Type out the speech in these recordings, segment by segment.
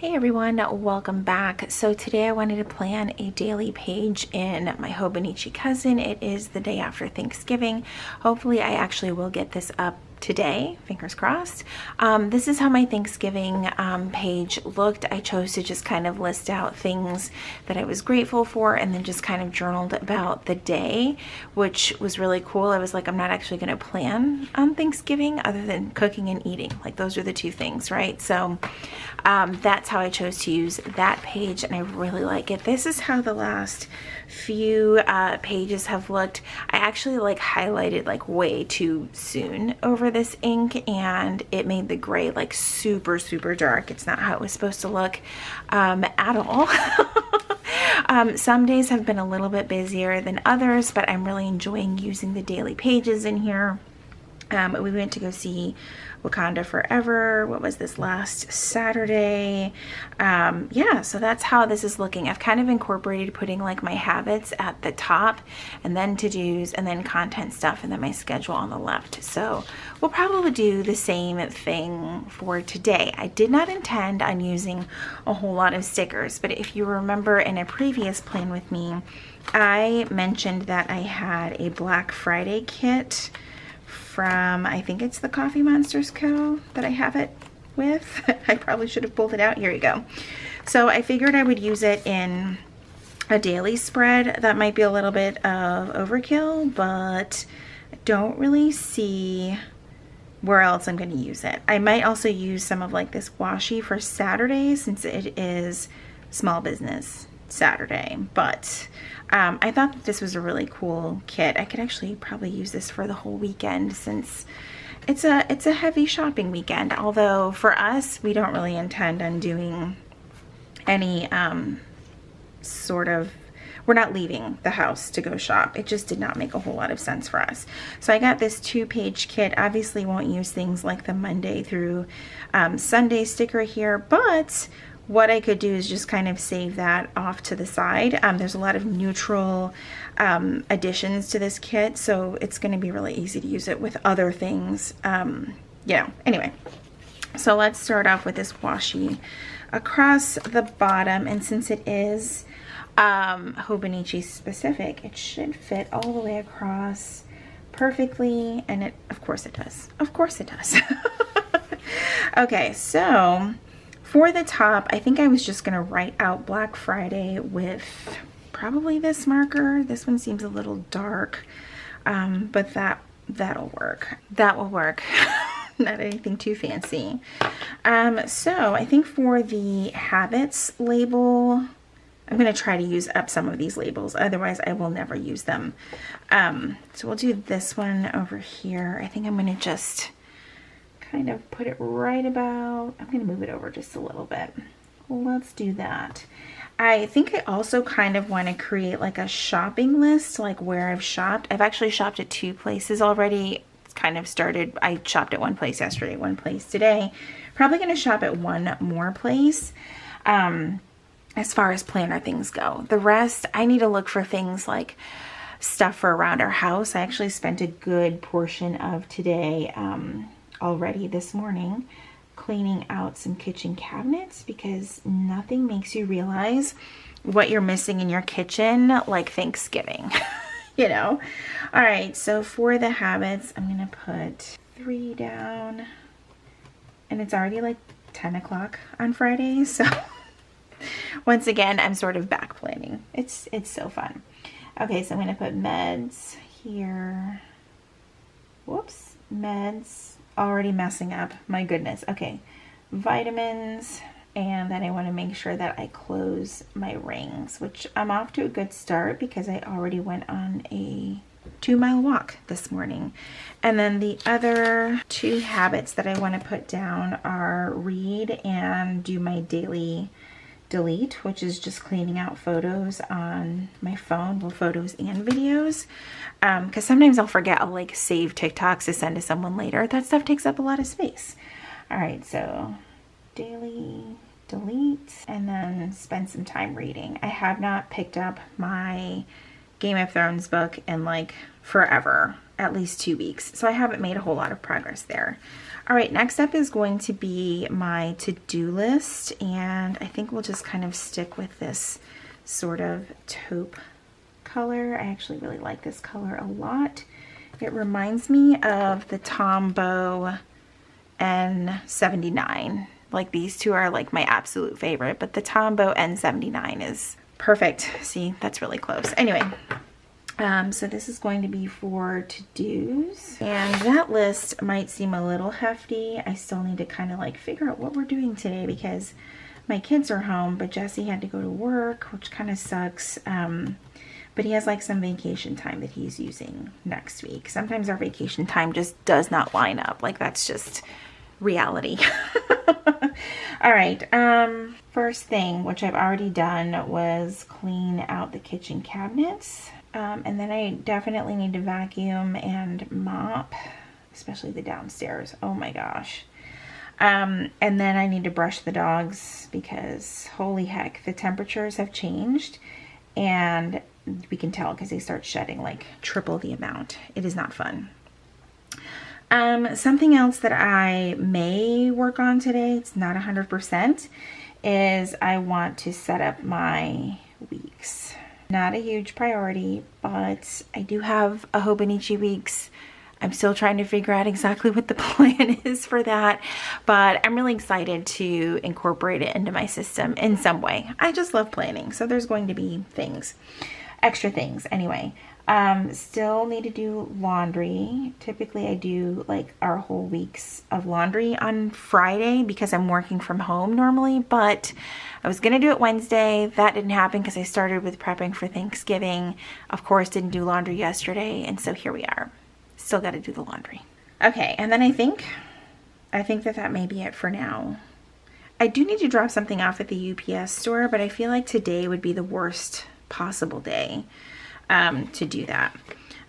Hey everyone, welcome back. So today I wanted to plan a daily page in my Hobonichi cousin. It is the day after Thanksgiving. Hopefully I actually will get this up today, fingers crossed. This is how my Thanksgiving page looked. I chose to just kind of list out things that I was grateful for and then just kind of journaled about the day, which was really cool. I was like, I'm not actually going to plan on Thanksgiving other than cooking and eating. Like those are the two things, right? So that's how I chose to use that page, and I really like it. This is how the last few pages have looked. I actually like highlighted like way too soon over this ink, and it made the gray like super dark. It's not how it was supposed to look at all. Some days have been a little bit busier than others, but I'm really enjoying using the daily pages in here. We went to go see Wakanda Forever. What was this, last Saturday? Yeah, so that's how this is looking. I've kind of incorporated putting like my habits at the top, and then to-dos, and then content stuff, and then my schedule on the left. So we'll probably do the same thing for today. I did not intend on using a whole lot of stickers, but if you remember in a previous plan with me, I mentioned that I had a Black Friday kit from, I think it's the Coffee Monsters Co. that I have it with. I probably should have pulled it out. Here you go. So I figured I would use it in a daily spread. That might be a little bit of overkill, but I don't really see where else I'm going to use it. I might also use some of like this washi for Saturday, since it is Small Business Saturday, but I thought that this was a really cool kit. I could actually probably use this for the whole weekend, since it's a heavy shopping weekend. Although for us, we don't really intend on doing any we're not leaving the house to go shop. It just did not make a whole lot of sense for us. So I got this 2-page kit. Obviously won't use things like the Monday through Sunday sticker here, but what I could do is just kind of save that off to the side. There's a lot of neutral additions to this kit, so it's going to be really easy to use it with other things. Anyway, so let's start off with this washi across the bottom, and since it is Hobonichi specific, it should fit all the way across perfectly, and it, of course it does. Of course it does. Okay, so for the top, I think I was just going to write out Black Friday with probably this marker. This one seems a little dark, but that'll work. That will work. Not anything too fancy. So I think for the habits label, I'm going to try to use up some of these labels. Otherwise, I will never use them. So we'll do this one over here. I think I'm going to just kind of put it right about, I'm going to move it over just a little bit. Let's do that. I think I also kind of want to create like a shopping list, like where I've shopped. I've actually shopped at 2 places already. It's kind of started, I shopped at one place yesterday, one place today. Probably going to shop at one more place as far as planner things go. The rest, I need to look for things like stuff for around our house. I actually spent a good portion of today already this morning cleaning out some kitchen cabinets, because nothing makes you realize what you're missing in your kitchen like Thanksgiving. You know. All right, so for the habits, I'm gonna put 3 down, and it's already like 10 o'clock on Friday, so once again I'm sort of back planning. It's so fun. Okay, so I'm gonna put meds here. Whoops, meds. Already messing up, my goodness. Okay, vitamins, and then I want to make sure that I close my rings, which I'm off to a good start because I already went on a 2-mile walk this morning. And then the other 2 habits that I want to put down are read and do my daily delete, which is just cleaning out photos on my phone, well, photos and videos, because sometimes I'll forget. I'll like save TikToks to send to someone later. That stuff takes up a lot of space. All right, so daily delete, and then spend some time reading. I have not picked up my Game of Thrones book in like forever. at least 2 weeks. So I haven't made a whole lot of progress there. All right, next up is going to be my to-do list, and I think we'll just kind of stick with this sort of taupe color. I actually really like this color a lot. It reminds me of the Tombow N79. Like, these two are like my absolute favorite, but the Tombow N79 is perfect. See, that's really close. Anyway, so this is going to be for to-dos, and that list might seem a little hefty. I still need to kind of like figure out what we're doing today because my kids are home, but Jesse had to go to work, which kind of sucks. But he has like some vacation time that he's using next week. Sometimes our vacation time just does not line up. Like, that's just reality. All right, first thing, which I've already done, was clean out the kitchen cabinets. And then I definitely need to vacuum and mop, especially the downstairs. Oh my gosh. And then I need to brush the dogs because holy heck, the temperatures have changed, and we can tell because they start shedding like triple the amount. It is not fun. Something else that I may work on today, it's not 100%, is I want to set up my weeks. Not a huge priority, but I do have a Hobonichi weeks. I'm still trying to figure out exactly what the plan is for that, but I'm really excited to incorporate it into my system in some way. I just love planning, so there's going to be things, extra things anyway. Still need to do laundry. Typically I do like our whole weeks of laundry on Friday because I'm working from home normally, but I was gonna do it Wednesday. That didn't happen because I started with prepping for Thanksgiving. Of course, didn't do laundry yesterday, and so here we are. Still got to do the laundry. Okay, and then I think that may be it for now. I do need to drop something off at the UPS store, but I feel like today would be the worst possible day to do that.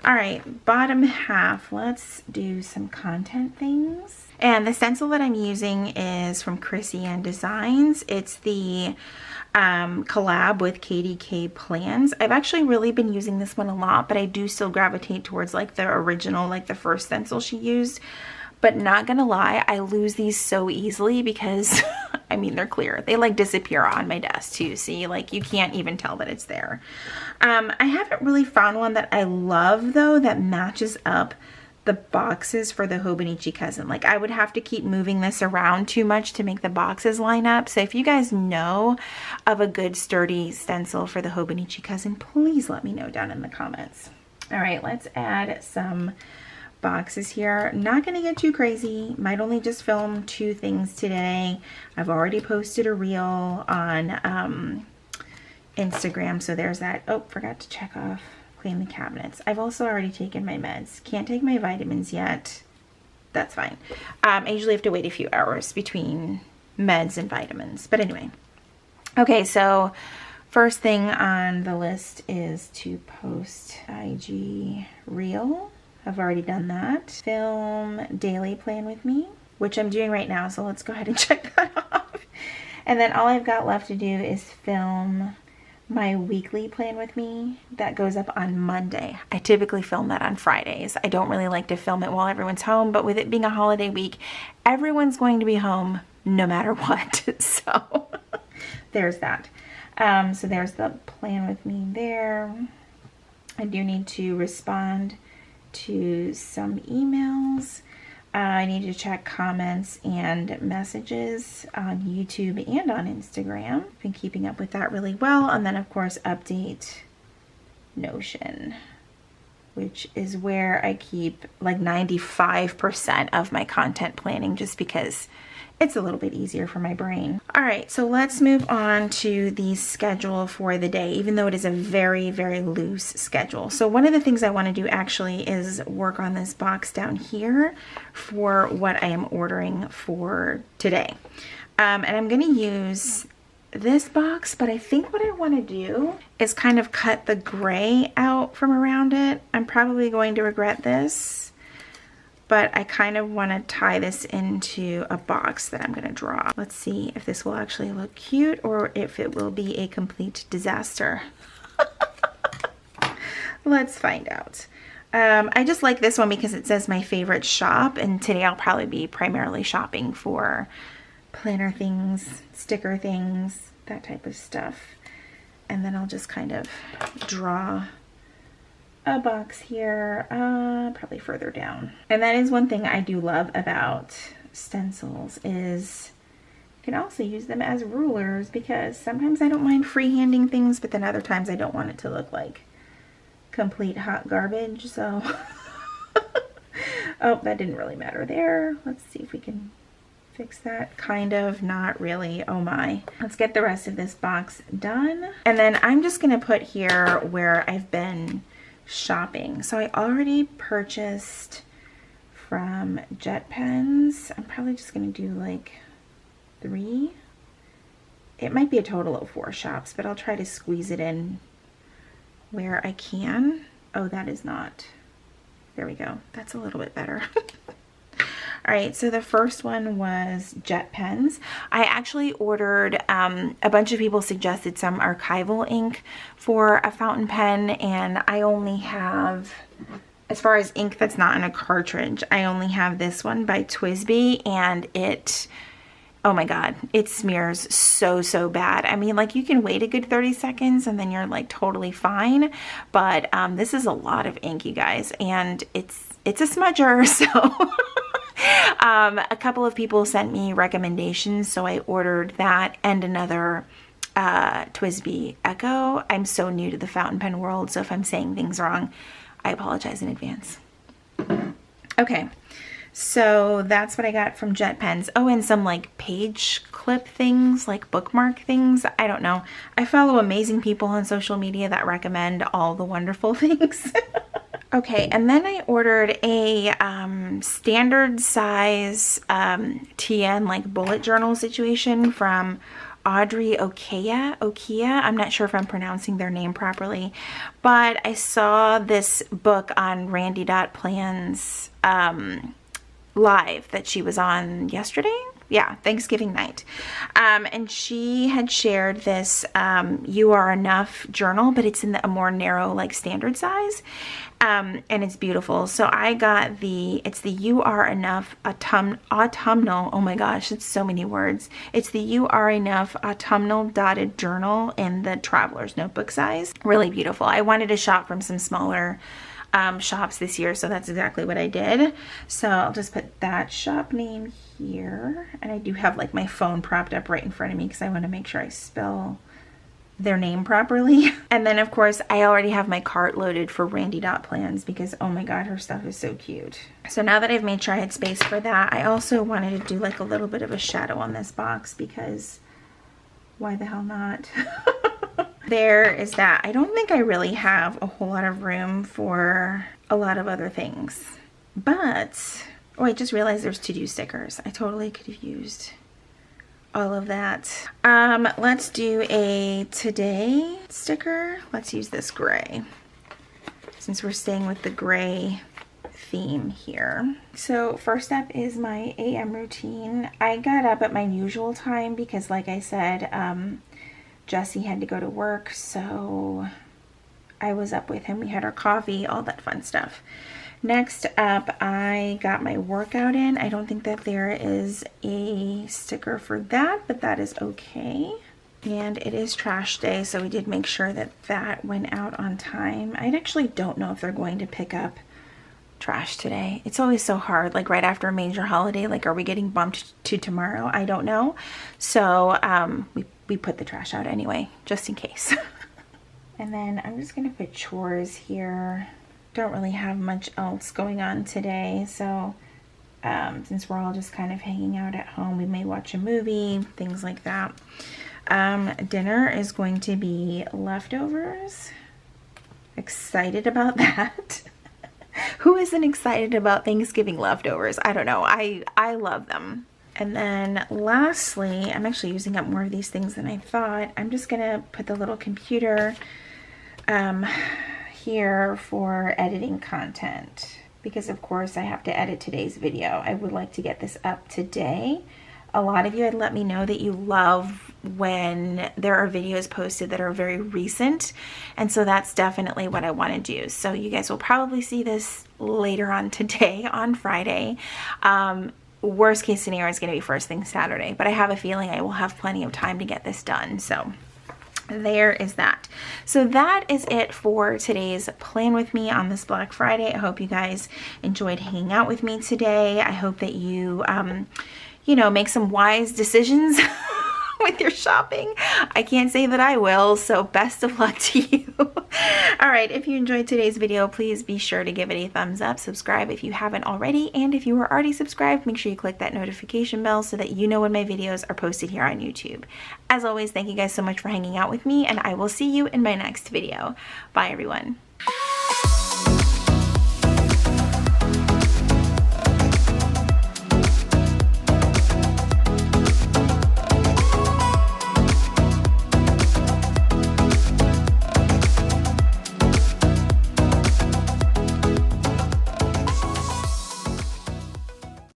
All right, bottom half, let's do some content things. And the stencil that I'm using is from Chrissy Ann Designs. It's the collab with KDK Plans. I've actually really been using this one a lot, but I do still gravitate towards like the original, like the first stencil she used. But not gonna lie, I lose these so easily because I mean, they're clear. They like disappear on my desk too. See, like you can't even tell that it's there. I haven't really found one that I love though that matches up the boxes for the Hobonichi Cousin. Like, I would have to keep moving this around too much to make the boxes line up. So if you guys know of a good sturdy stencil for the Hobonichi Cousin, please let me know down in the comments. All right, let's add some boxes here. Not gonna get too crazy. Might only just film 2 things today. I've already posted a reel on Instagram, so there's that. Oh, forgot to check off clean the cabinets. I've also already taken my meds. Can't take my vitamins yet. That's fine. I usually have to wait a few hours between meds and vitamins. But anyway. Okay, so first thing on the list is to post IG reel. I've already done that. Film daily plan with me, which I'm doing right now. So let's go ahead and check that off. And then all I've got left to do is film my weekly plan with me that goes up on Monday. I typically film that on Fridays. I don't really like to film it while everyone's home, but with it being a holiday week, everyone's going to be home no matter what. So there's that. So there's the plan with me there. I do need to respond to some emails. I need to check comments and messages on YouTube and on Instagram. Been keeping up with that really well. And then of course update Notion, which is where I keep like 95% of my content planning, just because it's a little bit easier for my brain. All right, so let's move on to the schedule for the day, even though it is a very, very loose schedule. So one of the things I want to do actually is work on this box down here for what I am ordering for today. And I'm going to use this box, but I think what I want to do is kind of cut the gray out from around it. I'm probably going to regret this, but I kind of want to tie this into a box that I'm going to draw. Let's see if this will actually look cute or if it will be a complete disaster. Let's find out. I just like this one because it says my favorite shop, and today I'll probably be primarily shopping for planner things, sticker things, that type of stuff. And then I'll just kind of draw a box here, probably further down. And that is one thing I do love about stencils is you can also use them as rulers, because sometimes I don't mind freehanding things, but then other times I don't want it to look like complete hot garbage. So oh, that didn't really matter there. Let's see if we can fix that. Kind of, not really. Oh my. Let's get the rest of this box done. And then I'm just gonna put here where I've been shopping. So I already purchased from Jet Pens. I'm probably just gonna do like 3. It might be a total of 4 shops, but I'll try to squeeze it in where I can. Oh, that is not. There we go. That's a little bit better. All right, so the first one was Jet Pens. I actually ordered, a bunch of people suggested some archival ink for a fountain pen, and I only have, as far as ink that's not in a cartridge, I only have this one by TWSBI, and it, oh my God, it smears so bad. I mean, like, you can wait a good 30 seconds and then you're like totally fine, but this is a lot of ink, you guys, and it's a smudger, so a couple of people sent me recommendations, so I ordered that and another TWSBI Echo. I'm so new to the fountain pen world, so if I'm saying things wrong, I apologize in advance. Okay, so that's what I got from Jet Pens. Oh, and some like page clip things, like bookmark things. I don't know. I follow amazing people on social media that recommend all the wonderful things. Okay, and then I ordered a standard size TN like bullet journal situation from Audrey Okia. I'm not sure if I'm pronouncing their name properly, but I saw this book on Randy.Plans live that she was on yesterday. Yeah, Thanksgiving night. And she had shared this You Are Enough journal, but it's in a more narrow, like standard size. And it's beautiful. So I got it's the You Are Enough autumnal, oh my gosh, it's so many words. It's the You Are Enough autumnal dotted journal in the Traveler's Notebook size. Really beautiful. I wanted to shop from some smaller shops this year, so that's exactly what I did. So I'll just put that shop name here, and I do have like my phone propped up right in front of me because I want to make sure I spell their name properly. And then of course I already have my cart loaded for Randy.Plans because oh my god, her stuff is so cute. So now that I've made sure I had space for that, I also wanted to do like a little bit of a shadow on this box because why the hell not? There is that. I don't think I really have a whole lot of room for a lot of other things, but oh, I just realized there's to-do stickers. I totally could have used all of that. Let's do a today sticker. Let's use this gray since we're staying with the gray theme here. So first up is my AM routine. I got up at my usual time because like I said, Jesse had to go to work, so I was up with him. We had our coffee, all that fun stuff. Next up, I got my workout in. I don't think that there is a sticker for that, but that is okay. And it is trash day, so we did make sure that that went out on time. I actually don't know if they're going to pick up trash today. It's always so hard, like right after a major holiday, like are we getting bumped to tomorrow? I don't know. So we put the trash out anyway, just in case. And then I'm just gonna put chores here. Don't really have much else going on today, so since we're all just kind of hanging out at home, we may watch a movie, things like that. Dinner is going to be leftovers. Excited about that. Who isn't excited about Thanksgiving leftovers? I don't know. I love them. And then lastly, I'm actually using up more of these things than I thought. I'm just gonna put the little computer here for editing content because of course I have to edit today's video. I would like to get this up today. A lot of you had let me know that you love when there are videos posted that are very recent, and so that's definitely what I want to do. So you guys will probably see this later on today on Friday. Worst case scenario is going to be first thing Saturday, but I have a feeling I will have plenty of time to get this done. So there is that. So that is it for today's plan with me on this Black Friday. I hope you guys enjoyed hanging out with me today. I hope that you, you know, make some wise decisions with your shopping. I can't say that I will, so best of luck to you. All right, if you enjoyed today's video, please be sure to give it a thumbs up, subscribe if you haven't already, and if you are already subscribed, make sure you click that notification bell so that you know when my videos are posted here on YouTube. As always, thank you guys so much for hanging out with me, and I will see you in my next video. Bye, everyone.